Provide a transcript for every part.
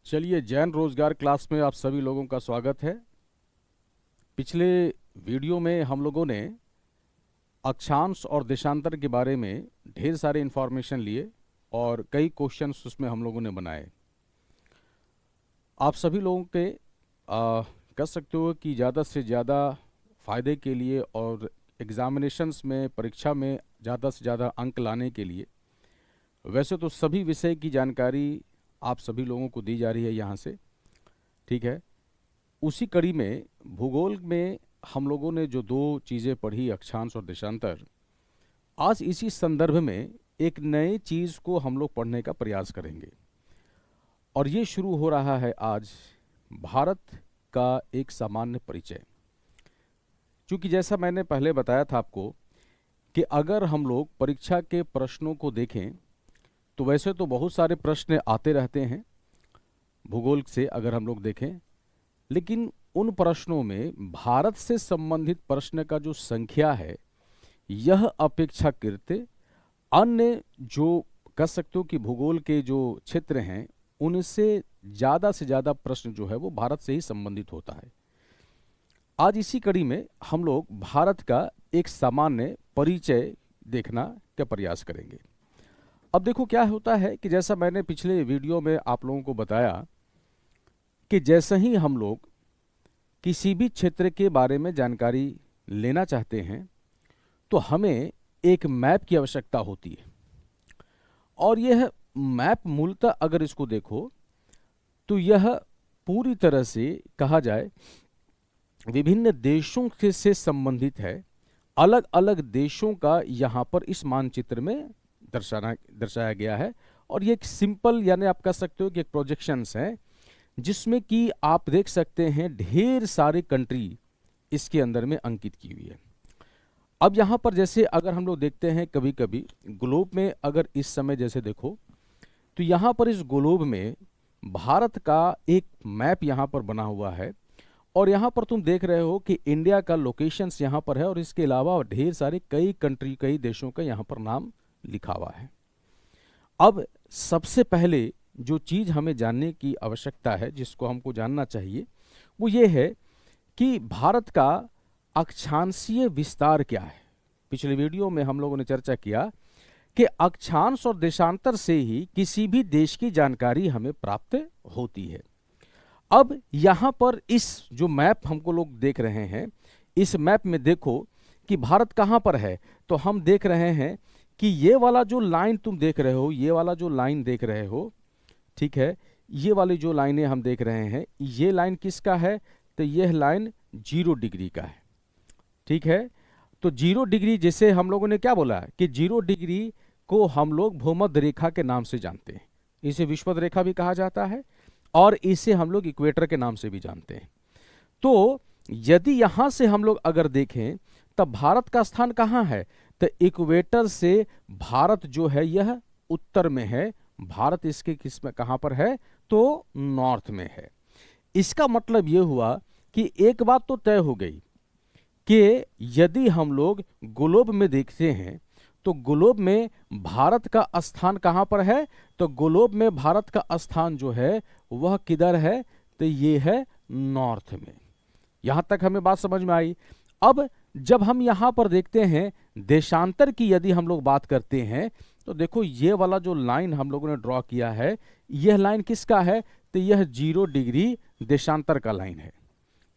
चलिए, जैन रोजगार क्लास में आप सभी लोगों का स्वागत है। पिछले वीडियो में हम लोगों ने अक्षांश और देशांतर के बारे में ढेर सारे इंफॉर्मेशन लिए और कई क्वेश्चंस उसमें हम लोगों ने बनाए। आप सभी लोगों के कह सकते हो कि ज़्यादा से ज़्यादा फ़ायदे के लिए और एग्ज़ामिनेशंस में, परीक्षा में ज़्यादा से ज़्यादा अंक लाने के लिए वैसे तो सभी विषय की जानकारी आप सभी लोगों को दी जा रही है यहाँ से, ठीक है। उसी कड़ी में भूगोल में हम लोगों ने जो दो चीज़ें पढ़ी, अक्षांश और देशांतर, आज इसी संदर्भ में एक नई चीज़ को हम लोग पढ़ने का प्रयास करेंगे। और ये शुरू हो रहा है आज भारत का एक सामान्य परिचय। क्योंकि जैसा मैंने पहले बताया था आपको कि अगर हम लोग परीक्षा के प्रश्नों को देखें तो वैसे तो बहुत सारे प्रश्न आते रहते हैं भूगोल से अगर हम लोग देखें, लेकिन उन प्रश्नों में भारत से संबंधित प्रश्न का जो संख्या है यह अपेक्षाकृत अन्य जो कह सकते हो कि भूगोल के जो क्षेत्र हैं उनसे से ज़्यादा प्रश्न जो है वो भारत से ही संबंधित होता है। आज इसी कड़ी में हम लोग भारत का एक सामान्य परिचय देखना का प्रयास करेंगे। अब देखो क्या होता है कि जैसा मैंने पिछले वीडियो में आप लोगों को बताया कि जैसे ही हम लोग किसी भी क्षेत्र के बारे में जानकारी लेना चाहते हैं तो हमें एक मैप की आवश्यकता होती है। और यह मैप मूलतः अगर इसको देखो तो यह पूरी तरह से कहा जाए विभिन्न देशों से संबंधित है। अलग अलग देशों का यहाँ पर इस मानचित्र में दर्शाया गया है। और ये एक सिंपल यानी आप कह सकते हो कि एक प्रोजेक्शंस है जिसमें कि आप देख सकते हैं ढेर सारे कंट्री इसके अंदर में अंकित की हुई है। अब यहाँ पर जैसे अगर हम लोग देखते हैं कभी कभी ग्लोब में, अगर इस समय जैसे देखो तो यहाँ पर इस ग्लोब में भारत का एक मैप यहाँ पर बना हुआ है और यहाँ पर तुम देख रहे हो कि इंडिया का लोकेशंस यहाँ पर है और इसके अलावा ढेर सारे कई कंट्री, कई देशों का यहाँ पर नाम लिखा हुआ है। अब सबसे पहले जो चीज़ हमें जानने की आवश्यकता है, जिसको हमको जानना चाहिए, वो ये है कि भारत का अक्षांशीय विस्तार क्या है। पिछले वीडियो में हम लोगों ने चर्चा किया कि अक्षांश और देशांतर से ही किसी भी देश की जानकारी हमें प्राप्त होती है। अब यहाँ पर इस जो मैप हमको लोग देख रहे हैं, इस मैप में देखो कि भारत कहाँ पर है। तो हम देख रहे हैं कि ये वाला जो लाइन तुम देख रहे हो, ये वाला जो लाइन देख रहे हो, ठीक है, ये वाली जो लाइनें हम देख रहे हैं, ये लाइन किसका है? तो यह लाइन 0 डिग्री का है, ठीक है। तो 0 डिग्री जैसे हम लोगों ने क्या बोला कि 0 डिग्री को हम लोग भूमध्य रेखा के नाम से जानते हैं। इसे विषुवत रेखा भी कहा जाता है और इसे हम लोग इक्वेटर के नाम से भी जानते हैं। तो यदि यहां से हम लोग अगर देखें तब भारत का स्थान कहाँ है? तो इक्वेटर से भारत जो है यह उत्तर में है। भारत इसके किस में कहाँ पर है? तो नॉर्थ में है। इसका मतलब यह हुआ कि एक बात तो तय हो गई कि यदि हम लोग ग्लोब में देखते हैं तो ग्लोब में भारत का स्थान कहाँ पर है? तो ग्लोब में भारत का स्थान जो है वह किधर है? तो ये है नॉर्थ में। यहां तक हमें बात समझ में आई। अब जब हम यहां पर देखते हैं देशांतर की, यदि हम लोग बात करते हैं तो देखो ये वाला जो लाइन हम लोगों ने ड्रॉ किया है, यह लाइन किसका है? तो यह 0 डिग्री देशांतर का लाइन है।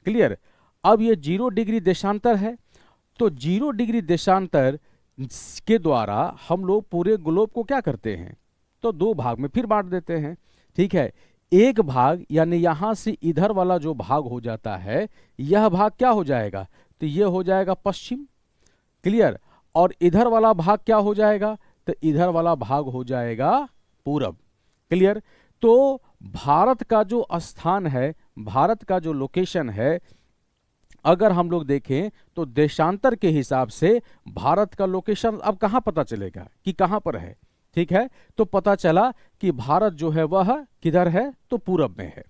क्लियर? अब यह 0 डिग्री देशांतर है। तो 0 डिग्री देशांतर के द्वारा हम लोग पूरे ग्लोब को क्या करते हैं? तो 2 भाग में फिर बांट देते हैं, ठीक है। एक भाग यानी यहां से इधर वाला जो भाग हो जाता है, यह भाग क्या हो जाएगा? तो यह हो जाएगा पश्चिम। क्लियर? और इधर वाला भाग क्या हो जाएगा? तो इधर वाला भाग हो जाएगा पूरब। क्लियर? तो भारत का जो स्थान है, भारत का जो लोकेशन है, अगर हम लोग देखें तो देशांतर के हिसाब से भारत का लोकेशन अब कहां पता चलेगा कि कहां पर है? ठीक है, तो पता चला कि भारत जो है वह किधर है? तो पूरब में है।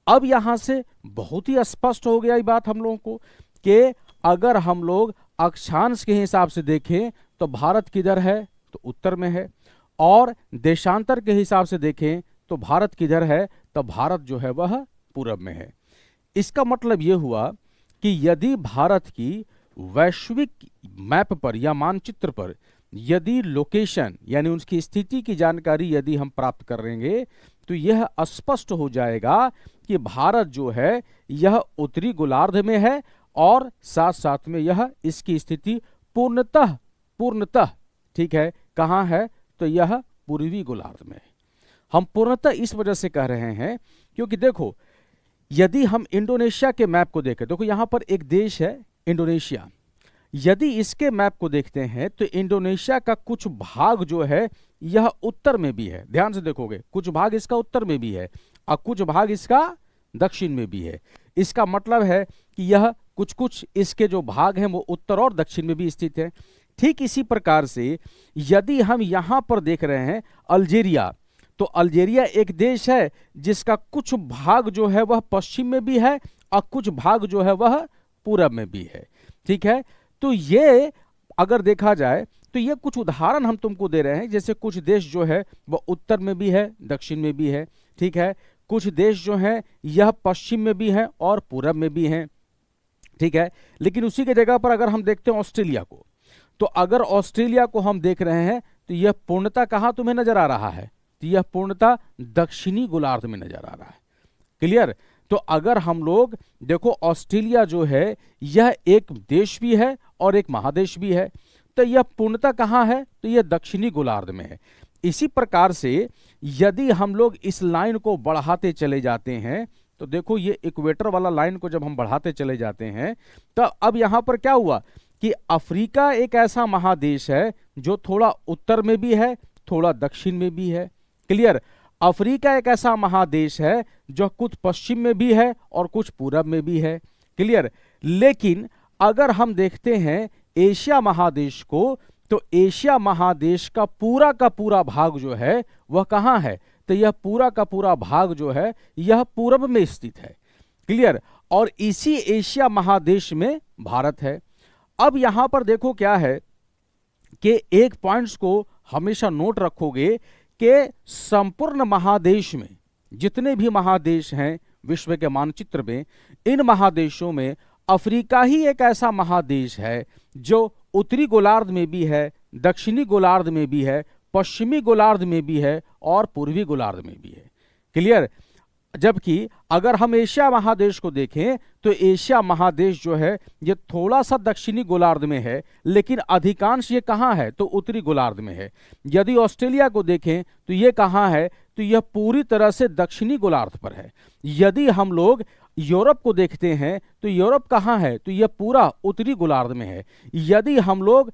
अब यहां से बहुत ही स्पष्ट हो गया ये बात हम लोगों को कि अगर हम लोग अक्षांश के हिसाब से देखें तो भारत किधर है? तो उत्तर में है। और देशांतर के हिसाब से देखें तो भारत किधर है, तो भारत जो है वह पूरब में है। इसका मतलब ये हुआ कि यदि भारत की वैश्विक मैप पर या मानचित्र पर यदि लोकेशन यानी उसकी स्थिति की जानकारी यदि हम प्राप्त करेंगे तो यह स्पष्ट हो जाएगा कि भारत जो है यह उत्तरी गोलार्ध में है और साथ साथ में यह इसकी स्थिति पूर्णतः ठीक है कहाँ है, तो यह पूर्वी गोलार्ध में है। हम पूर्णतः इस वजह से कह रहे हैं क्योंकि देखो यदि हम इंडोनेशिया के मैप को देखें, देखो यहां पर एक देश है इंडोनेशिया, यदि इसके मैप को देखते हैं तो इंडोनेशिया का कुछ भाग जो है यह उत्तर में भी है, ध्यान से देखोगे कुछ भाग इसका उत्तर में भी है और कुछ भाग इसका दक्षिण में भी है। इसका मतलब है कि यह कुछ कुछ इसके जो भाग हैं वो उत्तर और दक्षिण में भी स्थित है। ठीक इसी प्रकार से यदि हम यहां पर देख रहे हैं अल्जीरिया, तो अल्जीरिया एक देश है जिसका कुछ भाग जो है वह पश्चिम में भी है और कुछ भाग जो है वह पूरब में भी है। ठीक है, तो ये अगर देखा जाए तो ये कुछ उदाहरण हम तुमको दे रहे हैं, जैसे कुछ देश जो है वह उत्तर में भी है दक्षिण में भी है। ठीक है, कुछ देश जो हैं यह पश्चिम में भी हैं और पूरब में भी हैं। ठीक है, लेकिन उसी के जगह पर अगर हम देखते हैं ऑस्ट्रेलिया को, तो अगर ऑस्ट्रेलिया को हम देख रहे हैं तो यह पूर्णतः कहाँ तुम्हें नजर आ रहा है, तो यह पूर्णतः दक्षिणी गोलार्ध में नजर आ रहा है। क्लियर, तो अगर हम लोग देखो ऑस्ट्रेलिया जो है यह एक देश भी है और एक महादेश भी है, तो यह पूर्णतः कहाँ है, तो यह दक्षिणी गोलार्ध में है। इसी प्रकार से यदि हम लोग इस लाइन को बढ़ाते चले जाते हैं तो देखो ये इक्वेटर वाला लाइन को जब हम बढ़ाते चले जाते हैं तो अब यहां पर क्या हुआ कि अफ्रीका एक ऐसा महादेश है जो थोड़ा उत्तर में भी है थोड़ा दक्षिण में भी है। क्लियर, अफ्रीका एक ऐसा महादेश है जो कुछ पश्चिम में भी है और कुछ पूरब में भी है। क्लियर, लेकिन अगर हम देखते हैं एशिया महादेश को, तो एशिया महादेश का पूरा भाग जो है वह कहाँ है, तो यह पूरा का पूरा भाग जो है यह पूरब में स्थित है। क्लियर, और इसी एशिया महादेश में भारत है। अब यहां पर देखो क्या है कि एक पॉइंट्स को हमेशा नोट रखोगे कि संपूर्ण महादेश में जितने भी महादेश हैं विश्व के मानचित्र में, इन महादेशों में अफ्रीका ही एक ऐसा महादेश है जो उत्तरी गोलार्ध में भी है दक्षिणी गोलार्ध में भी है पश्चिमी गोलार्ध में भी है और पूर्वी गोलार्ध में भी है। क्लियर, जबकि अगर हम एशिया महादेश को देखें तो एशिया महादेश जो है ये थोड़ा सा दक्षिणी गोलार्ध में है लेकिन अधिकांश ये कहाँ है, तो उत्तरी गोलार्ध में है। यदि ऑस्ट्रेलिया को देखें तो ये कहाँ है, तो यह पूरी तरह से दक्षिणी गोलार्ध पर है। यदि हम लोग यूरोप को देखते हैं तो यूरोप कहाँ है, तो यह पूरा उत्तरी गोलार्ध में है। यदि हम लोग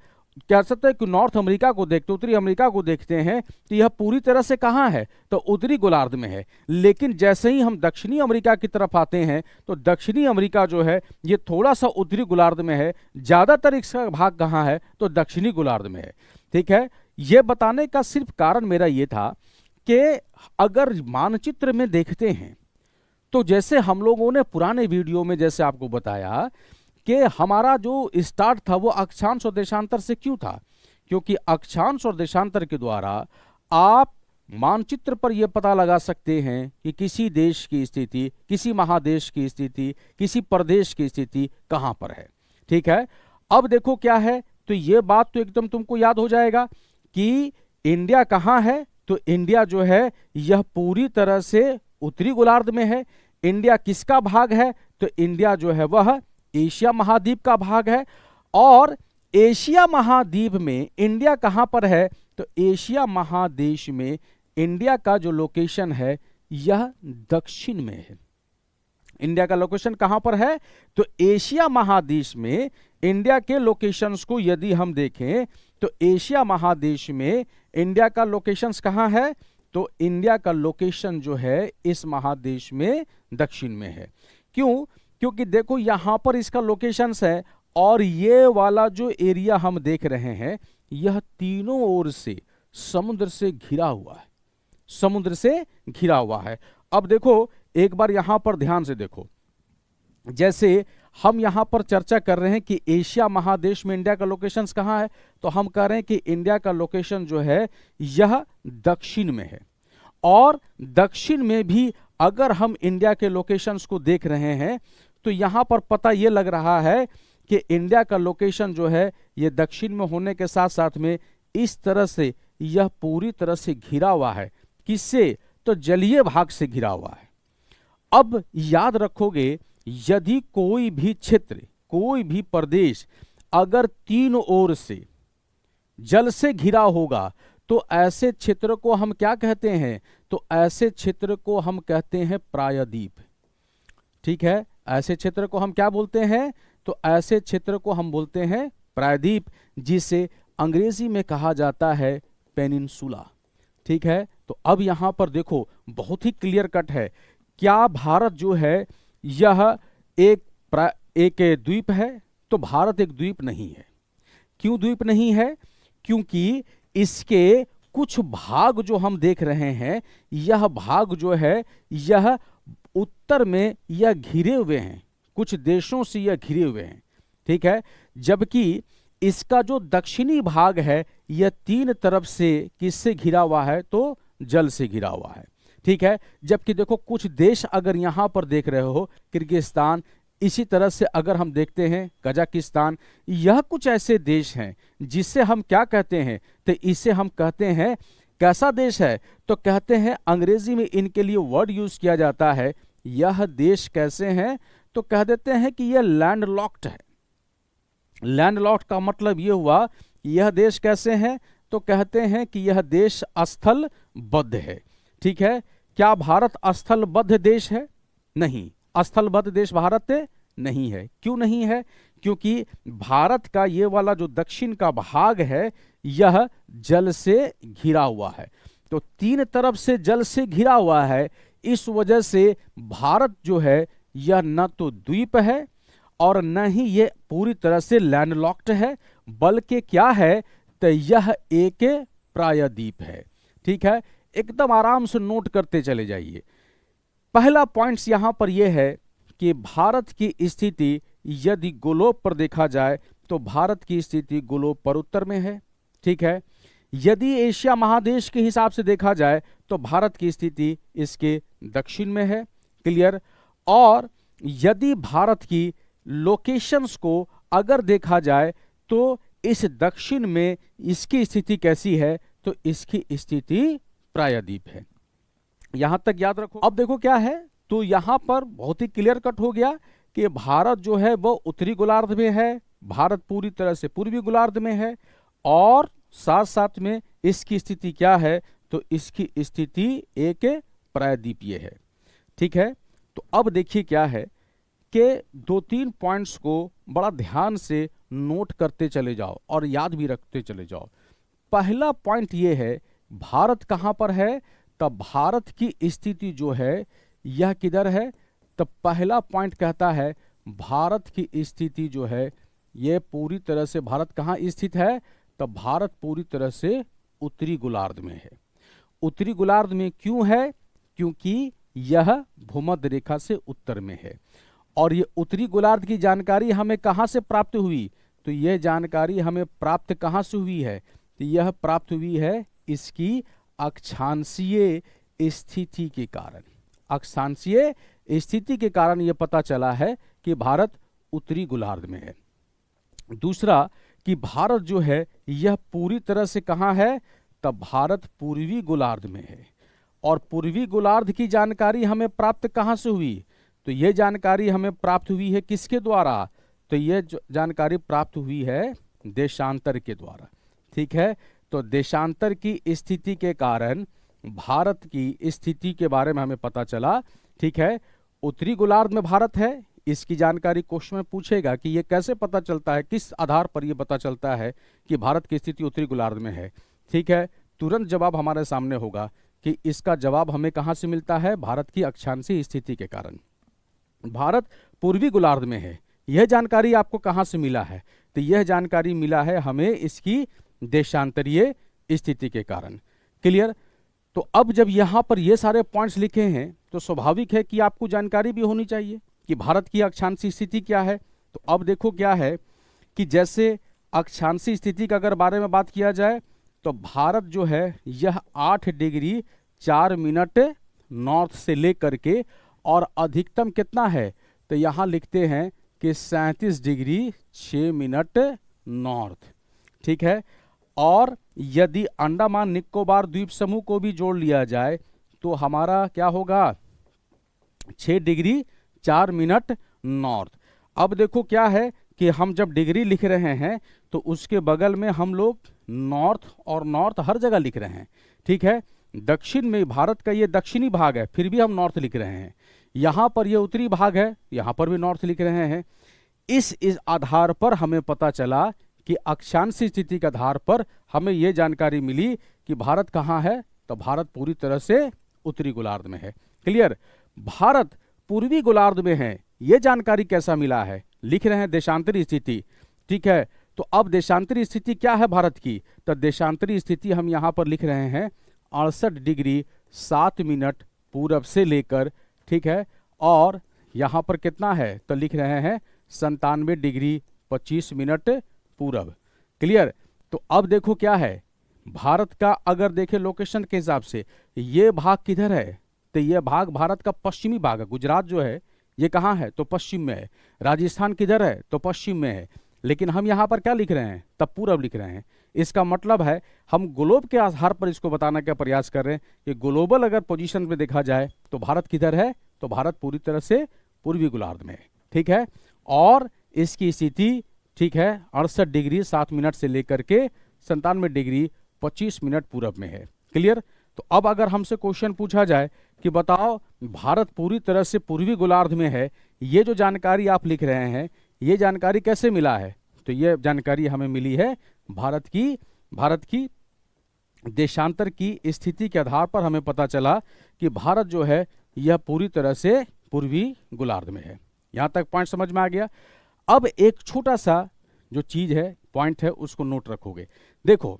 कह सकते हैं कि नॉर्थ अमेरिका को देखते उत्तरी अमेरिका को देखते हैं तो यह पूरी तरह से कहाँ है, तो उत्तरी गोलार्ध में है। लेकिन जैसे ही हम दक्षिणी अमेरिका की तरफ आते हैं तो दक्षिणी अमेरिका जो है ये थोड़ा सा उत्तरी गोलार्ध में है, ज्यादातर इसका भाग कहाँ है, तो दक्षिणी गोलार्ध में है। ठीक है, ये बताने का सिर्फ कारण मेरा ये था कि अगर मानचित्र में देखते हैं तो जैसे हम लोगों ने पुराने वीडियो में जैसे आपको बताया कि हमारा जो स्टार्ट था वो अक्षांश और देशांतर से क्यों था, क्योंकि अक्षांश और देशांतर के द्वारा आप मानचित्र पर यह पता लगा सकते हैं कि किसी देश की स्थिति, किसी महादेश की स्थिति, किसी प्रदेश की स्थिति कहां पर है। ठीक है, अब देखो क्या है, तो ये बात तो एकदम तुमको याद हो जाएगा कि इंडिया कहां है, तो इंडिया जो है यह पूरी तरह से उत्तरी गोलार्ध में है। इंडिया किसका भाग है, तो इंडिया जो है वह एशिया महाद्वीप का भाग है। और एशिया महाद्वीप में इंडिया कहां पर है, तो एशिया महादेश में इंडिया का जो लोकेशन है यह दक्षिण में है। इंडिया का लोकेशन कहां पर है, तो एशिया महादेश में इंडिया के लोकेशंस को यदि हम देखें तो एशिया महादेश में इंडिया का लोकेशंस कहां है, तो इंडिया का लोकेशन जो है इस महादेश में दक्षिण में है। क्यों, क्योंकि देखो यहां पर इसका लोकेशंस है और ये वाला जो एरिया हम देख रहे हैं यह तीनों ओर से समुद्र से घिरा हुआ है, समुद्र से घिरा हुआ है। अब देखो एक बार यहां पर ध्यान से देखो, जैसे हम यहां पर चर्चा कर रहे हैं कि एशिया महादेश में इंडिया का लोकेशंस कहां है, तो हम कह रहे हैं कि इंडिया का लोकेशन जो है यह दक्षिण में है। और दक्षिण में भी अगर हम इंडिया के लोकेशंस को देख रहे हैं तो यहाँ पर पता ये लग रहा है कि इंडिया का लोकेशन जो है ये दक्षिण में होने के साथ साथ में इस तरह से यह पूरी तरह से घिरा हुआ है। किससे? तो जलीय भाग से घिरा हुआ है। अब याद रखोगे, यदि कोई भी क्षेत्र, कोई भी प्रदेश अगर तीनों ओर से जल से घिरा होगा तो ऐसे क्षेत्र को हम क्या कहते हैं? तो ऐसे क्षेत्र को हम कहते हैं प्रायद्वीप। ठीक है, ऐसे क्षेत्र को हम क्या बोलते हैं? तो ऐसे क्षेत्र को हम बोलते हैं प्रायद्वीप, जिसे अंग्रेजी में कहा जाता है पेनिनसुला। ठीक है, तो अब यहां पर देखो बहुत ही क्लियर कट है, क्या भारत जो है यह एक द्वीप है? तो भारत एक द्वीप नहीं है। क्यों द्वीप नहीं है? क्योंकि इसके कुछ भाग जो हम देख रहे हैं, यह भाग जो है यह उत्तर में यह घिरे हुए हैं, कुछ देशों से यह घिरे हुए हैं। ठीक है, जबकि इसका जो दक्षिणी भाग है यह तीन तरफ से किससे घिरा हुआ है? तो जल से घिरा हुआ है। ठीक है, जबकि देखो कुछ देश अगर यहां पर देख रहे हो, किर्गिस्तान, इसी तरह से अगर हम देखते हैं कजाकिस्तान, यह कुछ ऐसे देश हैं जिससे हम क्या कहते हैं? तो इसे हम कहते हैं कैसा देश है? तो कहते हैं, अंग्रेजी में इनके लिए वर्ड यूज किया जाता है, यह देश कैसे हैं? तो कह देते हैं कि यह लैंडलॉक्ड है। लैंडलॉक्ड का मतलब यह हुआ कि यह देश कैसे हैं? तो कहते हैं कि यह देश स्थलबद्ध है। ठीक है, क्या भारत स्थलबद्ध देश है? नहीं, स्थलबद्ध देश भारत नहीं है। क्यों नहीं है? क्योंकि भारत का ये वाला जो दक्षिण का भाग है यह जल से घिरा हुआ है। तो तीन तरफ से जल से घिरा हुआ है, इस वजह से भारत जो है यह न तो द्वीप है और न ही ये पूरी तरह से लैंडलॉक्ड है, बल्कि क्या है? तो यह एक प्रायद्वीप है। ठीक है, एकदम आराम से नोट करते चले जाइए। पहला पॉइंट्स यहां पर यह है कि भारत की स्थिति यदि ग्लोब पर देखा जाए तो भारत की स्थिति ग्लोब पर उत्तर में है। ठीक है, यदि एशिया महादेश के हिसाब से देखा जाए तो भारत की स्थिति इसके दक्षिण में है। क्लियर? और यदि भारत की लोकेशंस को अगर देखा जाए तो इस दक्षिण में इसकी स्थिति कैसी है? तो इसकी स्थिति प्रायद्वीप है। यहां तक याद रखो। अब देखो क्या है, तो यहां पर बहुत ही क्लियर कट हो गया कि भारत जो है वो उत्तरी गोलार्ध में है, भारत पूरी तरह से पूर्वी गोलार्ध में है, और साथ साथ में इसकी स्थिति क्या है? तो इसकी स्थिति एक प्रायद्वीपीय है। ठीक है, तो अब देखिए क्या है कि दो तीन पॉइंट्स को बड़ा ध्यान से नोट करते चले जाओ और याद भी रखते चले जाओ। पहला पॉइंट ये है, भारत कहां पर है? तब भारत की स्थिति जो है यह किधर है? तब पहला पॉइंट कहता है भारत की स्थिति जो है यह पूरी तरह से, भारत कहां स्थित है? तब भारत पूरी तरह से उत्तरी गोलार्ध में है। उत्तरी गोलार्ध में क्यों है? क्योंकि यह भूमध्य रेखा से उत्तर में है। और ये उत्तरी गोलार्ध की जानकारी हमें कहां से प्राप्त हुई? तो यह जानकारी हमें प्राप्त कहां से हुई है? तो यह प्राप्त हुई है इसकी अक्षांशीय स्थिति के कारण। अक्षांशीय स्थिति के कारण यह पता चला है कि भारत उत्तरी गोलार्ध में है। दूसरा कि भारत जो है यह पूरी तरह से कहां है? तब भारत पूर्वी गोलार्ध में है। और पूर्वी गोलार्ध की जानकारी हमें प्राप्त कहां से हुई? तो यह जानकारी हमें प्राप्त हुई है किसके द्वारा? तो यह जानकारी प्राप्त हुई है देशांतर के द्वारा। ठीक है, तो देशांतर की स्थिति के कारण भारत की स्थिति के बारे में हमें पता चला। ठीक है, उत्तरी गोलार्ध में भारत है, इसकी जानकारी क्वेश्चन में पूछेगा कि यह कैसे पता चलता है, किस आधार पर यह पता चलता है कि भारत की स्थिति उत्तरी गोलार्ध में है। ठीक है, तुरंत जवाब हमारे सामने होगा कि इसका जवाब हमें कहां से मिलता है? भारत की अक्षांशीय स्थिति के कारण। भारत पूर्वी गोलार्ध में है, यह जानकारी आपको कहां से मिला है? तो यह जानकारी मिला है हमें इसकी देशांतरीय स्थिति के कारण। क्लियर? तो अब जब यहां पर ये सारे पॉइंट्स लिखे हैं तो स्वाभाविक है कि आपको जानकारी भी होनी चाहिए कि भारत की अक्षांशीय स्थिति क्या है। तो अब देखो क्या है कि जैसे अक्षांशीय स्थिति का अगर बारे में बात किया जाए तो भारत जो है यह 8 डिग्री 4 मिनट नॉर्थ से लेकर के, और अधिकतम कितना है, तो यहाँ लिखते हैं कि 37 डिग्री 6 मिनट नॉर्थ। ठीक है। और यदि अंडमान निकोबार द्वीप समूह को भी जोड़ लिया जाए तो हमारा क्या होगा, 6 डिग्री 4 मिनट नॉर्थ। अब देखो क्या है कि हम जब डिग्री लिख रहे हैं तो उसके बगल में हम लोग नॉर्थ और नॉर्थ हर जगह लिख रहे हैं। ठीक है। दक्षिण में भारत का ये दक्षिणी भाग है, फिर भी हम नॉर्थ लिख रहे हैं। यहाँ पर ये उत्तरी भाग है, यहाँ पर भी नॉर्थ लिख रहे हैं। इस आधार पर हमें पता चला कि अक्षांशीय स्थिति के आधार पर हमें यह जानकारी मिली कि भारत कहाँ है, तो भारत पूरी तरह से उत्तरी गोलार्ध में है। क्लियर। भारत पूर्वी गोलार्ध में है, यह जानकारी कैसा मिला है, लिख रहे हैं देशांतरी स्थिति। ठीक है। तो अब देशांतरी स्थिति क्या है भारत की, तो देशांतरी स्थिति हम यहां पर लिख रहे हैं 68 डिग्री 7 मिनट पूरब से लेकर, ठीक है, और यहां पर कितना है, तो लिख रहे हैं 97 डिग्री 25 मिनट पूरब। क्लियर। तो अब देखो क्या है, भारत का अगर देखें लोकेशन के हिसाब से ये भाग किधर है, तो ये भाग भारत का पश्चिमी भाग है। गुजरात जो है ये कहाँ है, तो पश्चिम में है। राजस्थान किधर है, तो पश्चिम में है। लेकिन हम यहाँ पर क्या लिख रहे हैं, तब पूरब लिख रहे हैं। इसका मतलब है हम ग्लोब के आधार पर इसको बताने का प्रयास कर रहे हैं कि ग्लोबल अगर पोजीशन में देखा जाए तो भारत किधर है, तो भारत पूरी तरह से पूर्वी गोलार्ध में है। ठीक है। और इसकी स्थिति, ठीक है, 68 डिग्री 7 मिनट से लेकर के 97 डिग्री 25 मिनट पूरब में है। क्लियर। तो अब अगर हमसे क्वेश्चन पूछा जाए कि बताओ भारत पूरी तरह से पूर्वी गोलार्ध में है, ये जो जानकारी आप लिख रहे हैं ये जानकारी कैसे मिला है, तो ये जानकारी हमें मिली है भारत की देशांतर की स्थिति के आधार पर हमें पता चला कि भारत जो है यह पूरी तरह से पूर्वी गोलार्ध में है। यहां तक पॉइंट समझ में आ गया। अब एक छोटा सा जो चीज है, पॉइंट है, उसको नोट रखोगे। देखो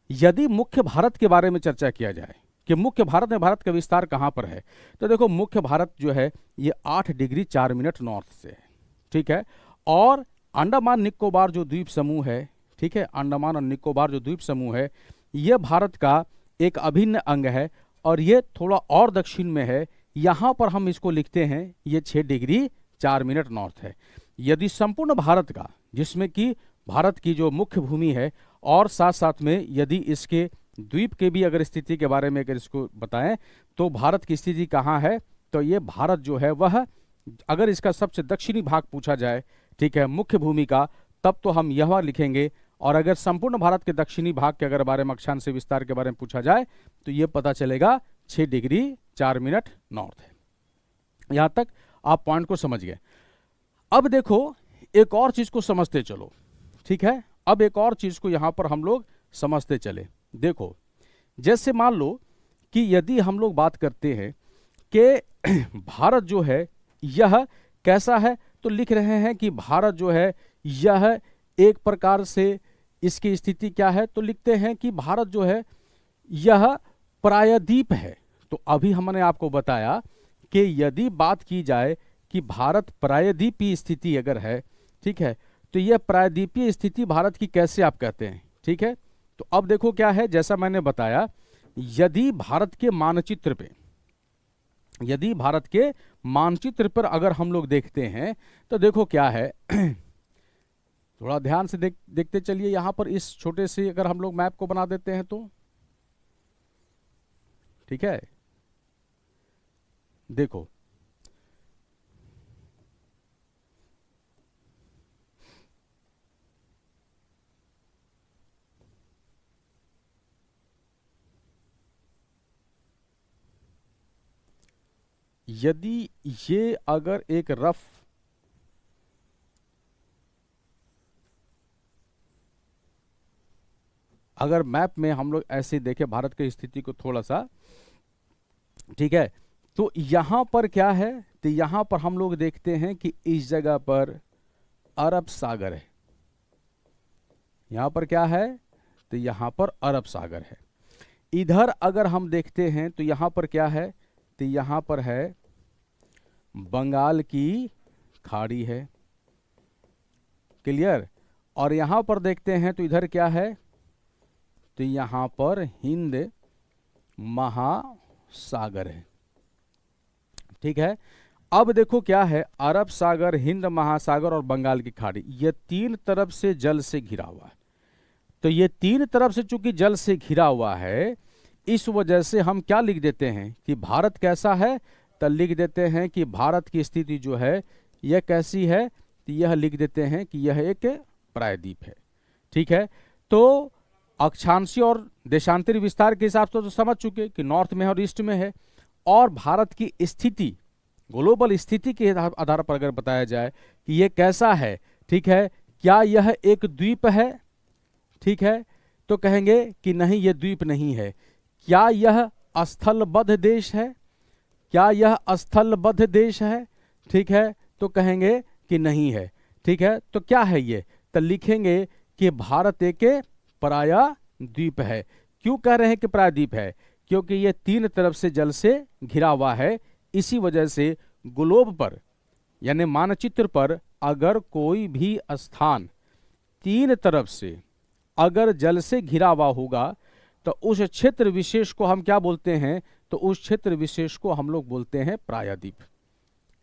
यदि मुख्य भारत के बारे में चर्चा किया जाए कि मुख्य भारत में भारत का विस्तार कहां पर है, तो देखो मुख्य भारत जो है ये 8 डिग्री 4 मिनट नॉर्थ से है। ठीक है। और अंडमान निकोबार जो द्वीप समूह है, ठीक है, अंडमान और निकोबार जो द्वीप समूह है यह भारत का एक अभिन्न अंग है और ये थोड़ा और दक्षिण में है। यहां पर हम इसको लिखते हैं ये 6 डिग्री 4 मिनट नॉर्थ है। यदि संपूर्ण भारत का, जिसमें कि भारत की जो मुख्य भूमि है और साथ साथ में यदि इसके द्वीप के भी अगर स्थिति के बारे में अगर इसको बताएं तो भारत की स्थिति कहाँ है, तो ये भारत जो है वह, अगर इसका सबसे दक्षिणी भाग पूछा जाए, ठीक है, मुख्य भूमि का, तब तो हम यह लिखेंगे। और अगर संपूर्ण भारत के दक्षिणी भाग के अगर बारे में अक्षांशीय विस्तार के बारे में पूछा जाए तो ये पता चलेगा 6 डिग्री 4 मिनट नॉर्थ है। यहां तक आप पॉइंट को समझ गए। अब देखो एक और चीज को समझते चलो। ठीक है। अब एक और चीज को यहां पर हम लोग समझते चले। देखो जैसे मान लो कि यदि हम लोग बात करते हैं कि भारत जो है यह कैसा है, तो लिख रहे हैं कि भारत जो है यह एक प्रकार से इसकी स्थिति क्या है, तो लिखते हैं कि भारत जो है यह प्रायद्वीप है। तो अभी हमने आपको बताया कि यदि बात की जाए कि भारत प्रायद्वीपीय स्थिति अगर है, ठीक है, तो यह प्रायद्वीपीय स्थिति भारत की कैसे आप कहते हैं। ठीक है। तो अब देखो क्या है, जैसा मैंने बताया, यदि भारत के मानचित्र पर अगर हम लोग देखते हैं तो देखो क्या है थोड़ा ध्यान से देखते चलिए। यहां पर इस छोटे से अगर हम लोग मैप को बना देते हैं तो ठीक है, देखो यदि ये अगर एक रफ अगर मैप में हम लोग ऐसे देखें भारत की स्थिति को थोड़ा सा, ठीक है, तो यहां पर क्या है, तो यहां पर हम लोग देखते हैं कि इस जगह पर अरब सागर है। यहां पर क्या है, तो यहां पर अरब सागर है। इधर अगर हम देखते हैं तो यहां पर क्या है, तो यहां पर है बंगाल की खाड़ी है। क्लियर। और यहां पर देखते हैं तो इधर क्या है, तो यहां पर हिंद महासागर है। ठीक है, अब देखो क्या है, अरब सागर, हिंद महासागर और बंगाल की खाड़ी, ये तीन तरफ से जल से घिरा हुआ है। तो ये तीन तरफ से चूंकि जल से घिरा हुआ है, इस वजह से हम क्या लिख देते हैं कि भारत कैसा है, तो लिख देते हैं कि भारत की स्थिति जो है यह कैसी है, तो यह लिख देते हैं कि यह एक प्रायद्वीप है। ठीक है, तो अक्षांशीय और देशांतरी विस्तार के हिसाब से तो समझ चुके कि नॉर्थ में है और ईस्ट में है। और भारत की स्थिति, ग्लोबल स्थिति के आधार पर अगर बताया जाए कि यह कैसा है, ठीक है, क्या यह एक द्वीप है, ठीक है, तो कहेंगे कि नहीं, यह द्वीप नहीं है। क्या यह स्थलबद्ध देश है, क्या यह स्थलबद्ध देश है, ठीक है, तो कहेंगे कि नहीं है। ठीक है, तो क्या है ये, तो लिखेंगे कि भारत एक प्रायद्वीप है। क्यों कह रहे हैं कि प्रायद्वीप है, क्योंकि ये तीन तरफ से जल से घिरा हुआ है। इसी वजह से ग्लोब पर यानी मानचित्र पर अगर कोई भी स्थान तीन तरफ से अगर जल से घिरा हुआ होगा तो उस क्षेत्र विशेष को हम क्या बोलते हैं, तो उस क्षेत्र विशेष को हम लोग बोलते हैं प्रायद्वीप।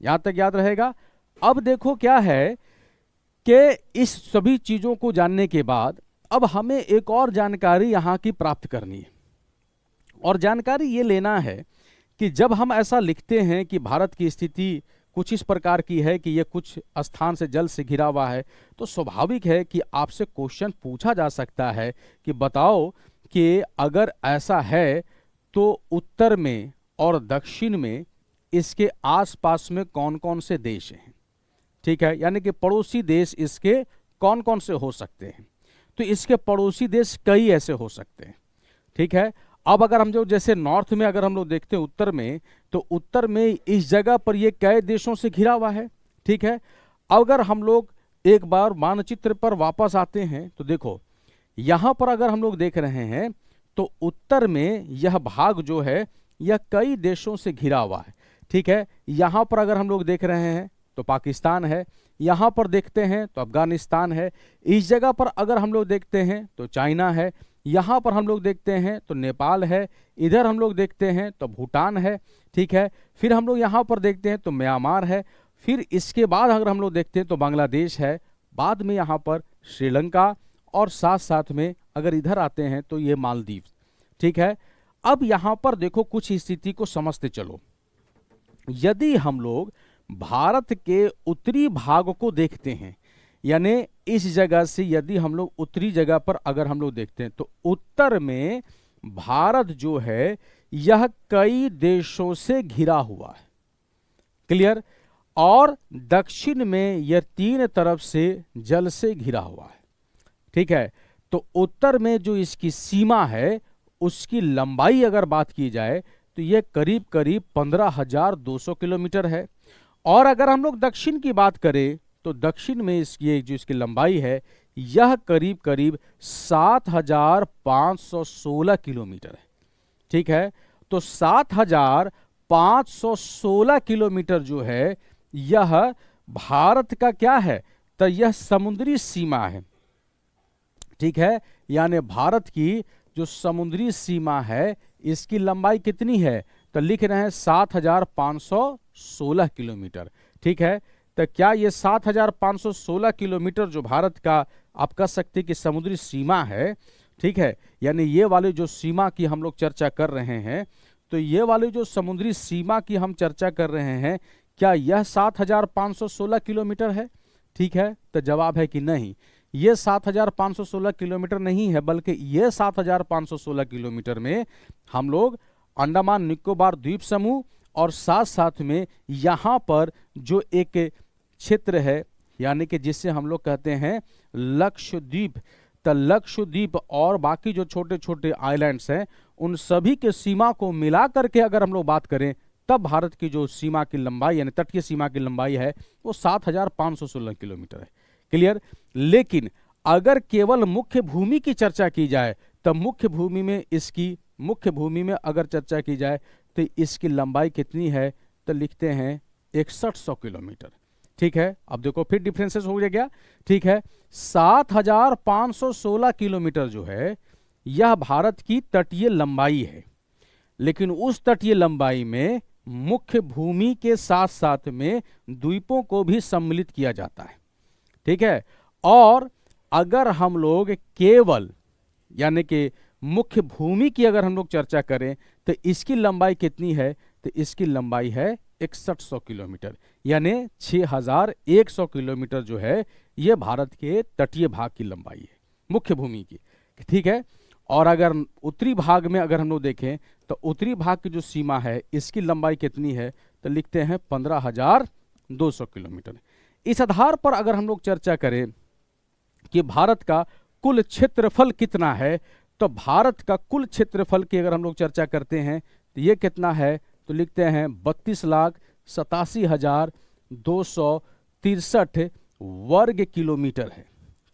यहां तक याद रहेगा। अब देखो क्या है कि इस सभी चीजों को जानने के बाद अब हमें एक और जानकारी यहां की प्राप्त करनी है। और जानकारी ये लेना है कि जब हम ऐसा लिखते हैं कि भारत की स्थिति कुछ इस प्रकार की है कि यह कुछ स्थान से जल से घिरा हुआ है, तो स्वाभाविक है कि आपसे क्वेश्चन पूछा जा सकता है कि बताओ कि अगर ऐसा है तो उत्तर में और दक्षिण में इसके आसपास में कौन कौन से देश हैं। ठीक है, यानी कि पड़ोसी देश इसके कौन कौन से हो सकते हैं, तो इसके पड़ोसी देश कई ऐसे हो सकते हैं। ठीक है, अब अगर हम जो जैसे नॉर्थ में अगर हम लोग देखते हैं उत्तर में, तो उत्तर में इस जगह पर ये कई देशों से घिरा हुआ है। ठीक है, अगर हम लोग एक बार मानचित्र पर वापस आते हैं तो देखो यहां पर अगर हम लोग देख रहे हैं तो उत्तर में यह भाग जो है यह कई देशों से घिरा हुआ है। ठीक है, यहां पर अगर हम लोग देख रहे हैं तो पाकिस्तान है, यहां पर देखते हैं तो अफगानिस्तान है, इस जगह पर अगर हम लोग देखते हैं तो चाइना है, यहां पर हम लोग देखते हैं तो नेपाल है, इधर हम लोग देखते हैं तो भूटान है। ठीक है, फिर हम लोग यहां पर देखते हैं तो म्यांमार है, फिर इसके बाद अगर हम लोग देखते हैं तो बांग्लादेश है, बाद में यहां पर श्रीलंका, और साथ साथ में अगर इधर आते हैं तो ये मालदीव। ठीक है, अब यहां पर देखो कुछ स्थिति को समझते चलो। यदि हम लोग भारत के उत्तरी भाग को देखते हैं, यानी इस जगह से यदि हम लोग उत्तरी जगह पर अगर हम लोग देखते हैं तो उत्तर में भारत जो है यह कई देशों से घिरा हुआ है। क्लियर, और दक्षिण में यह तीन तरफ से जल से घिरा हुआ है। ठीक है, तो उत्तर में जो इसकी सीमा है उसकी लंबाई अगर बात की जाए तो यह करीब करीब 15,200 किलोमीटर है। और अगर हम लोग दक्षिण की बात करें तो दक्षिण में ये जो इसकी लंबाई है यह करीब करीब 7,516 किलोमीटर है। ठीक है, तो 7,516 किलोमीटर जो है यह भारत का क्या है, तो यह समुद्री सीमा है। ठीक है, यानी भारत की जो समुद्री सीमा है इसकी लंबाई कितनी है, तो लिख रहे हैं 7,516 किलोमीटर। ठीक है, तो क्या ये 7,516 किलोमीटर जो भारत का आप कह सकते हैं कि समुद्री सीमा है, ठीक है, यानी ये वाली जो सीमा की हम लोग चर्चा कर रहे हैं, तो ये वाली जो समुद्री सीमा की हम चर्चा कर रहे हैं, क्या यह 7,516 किलोमीटर है? ठीक है, तो जवाब है कि नहीं, ये 7,516 किलोमीटर नहीं है, बल्कि ये 7,516 किलोमीटर में हम लोग अंडमान निकोबार द्वीप समूह और साथ साथ में यहाँ पर जो एक क्षेत्र है यानी कि जिससे हम लोग कहते हैं लक्षद्वीप, तो लक्षद्वीप और बाकी जो छोटे छोटे आइलैंड्स हैं उन सभी के सीमा को मिला करके अगर हम लोग बात करें तब भारत की जो सीमा की लंबाई यानी तटीय सीमा की लंबाई है वो 7,516 किलोमीटर है। क्लियर, लेकिन अगर केवल मुख्य भूमि की चर्चा की जाए तब मुख्य भूमि में अगर चर्चा की जाए तो इसकी लंबाई कितनी है, तो लिखते हैं 6100 किलोमीटर। ठीक है, अब देखो फिर डिफरेंसेस हो गया। ठीक है, 7,516 किलोमीटर जो है यह भारत की तटीय लंबाई है, लेकिन उस तटीय लंबाई में मुख्य भूमि के साथ साथ में द्वीपों को भी सम्मिलित किया जाता है। ठीक है, और अगर हम लोग केवल यानी कि मुख्य भूमि की अगर हम लोग चर्चा करें तो इसकी लंबाई कितनी है, तो इसकी लंबाई है 6100 किलोमीटर, यानी 6100 किलोमीटर जो है यह भारत के तटीय भाग की लंबाई है, मुख्य भूमि की। ठीक है, और अगर उत्तरी भाग में अगर हम लोग देखें तो उत्तरी भाग की जो सीमा है इसकी लंबाई कितनी है, तो लिखते हैं 15200 किलोमीटर। इस आधार पर अगर हम लोग चर्चा करें कि भारत का कुल क्षेत्रफल कितना है, तो भारत का कुल क्षेत्रफल की अगर हम लोग चर्चा करते हैं तो ये कितना है, तो लिखते हैं 32,87,263 वर्ग किलोमीटर है।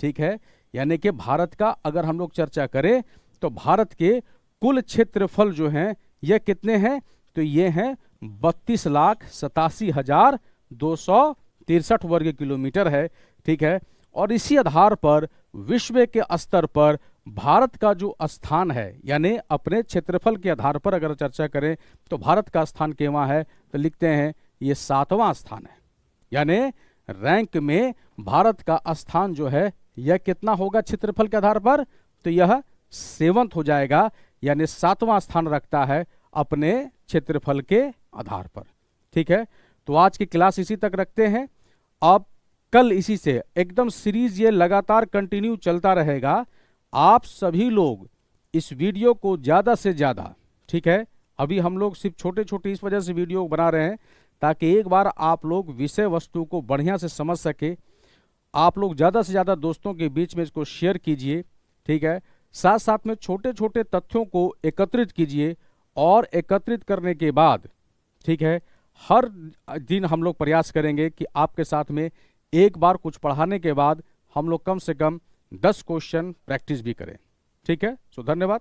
ठीक है, यानी कि भारत का अगर हम लोग चर्चा करें तो भारत के कुल क्षेत्रफल जो हैं ये कितने हैं, तो ये हैं 32,87,263 वर्ग किलोमीटर है। ठीक है, और इसी आधार पर विश्व के स्तर पर भारत का जो स्थान है, यानी अपने क्षेत्रफल के आधार पर अगर चर्चा करें तो भारत का स्थान केवहां है, तो लिखते हैं ये 7वां स्थान है। यानी रैंक में भारत का स्थान जो है यह कितना होगा क्षेत्रफल के आधार पर, तो यह 7वां हो जाएगा, यानी 7वां स्थान रखता है अपने क्षेत्रफल के आधार पर। ठीक है, तो आज की क्लास इसी तक रखते हैं। अब कल इसी से एकदम सीरीज ये लगातार कंटिन्यू चलता रहेगा। आप सभी लोग इस वीडियो को ज़्यादा से ज़्यादा, ठीक है, अभी हम लोग सिर्फ छोटे छोटे इस वजह से वीडियो बना रहे हैं ताकि एक बार आप लोग विषय वस्तु को बढ़िया से समझ सके। आप लोग ज़्यादा से ज़्यादा दोस्तों के बीच में इसको शेयर कीजिए। ठीक है, साथ साथ में छोटे छोटे तथ्यों को एकत्रित कीजिए, और एकत्रित करने के बाद, ठीक है, हर दिन हम लोग प्रयास करेंगे कि आपके साथ में एक बार कुछ पढ़ाने के बाद हम लोग कम से कम 10 क्वेश्चन प्रैक्टिस भी करें। ठीक है, सो धन्यवाद।